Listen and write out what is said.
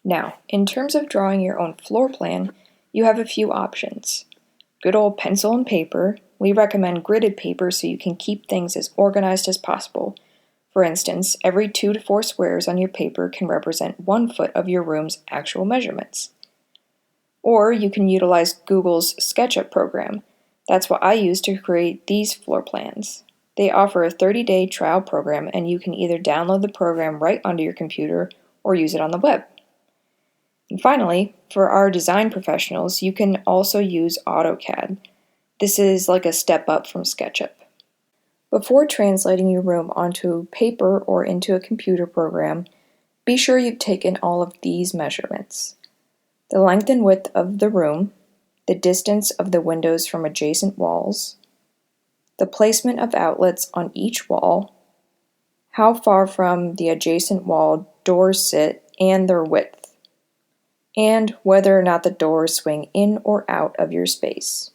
Now, in terms of drawing your own floor plan, you have a few options. Good old pencil and paper. We recommend gridded paper so you can keep things as organized as possible. For instance, every 2 to 4 squares on your paper can represent 1 foot of your room's actual measurements. Or you can utilize Google's SketchUp program. That's what I use to create these floor plans. They offer a 30-day trial program, and you can either download the program right onto your computer or use it on the web. And finally, for our design professionals, you can also use AutoCAD. This is like a step up from SketchUp. Before translating your room onto paper or into a computer program, be sure you've taken all of these measurements: the length and width of the room, the distance of the windows from adjacent walls, the placement of outlets on each wall, how far from the adjacent wall doors sit and their width, and whether or not the doors swing in or out of your space.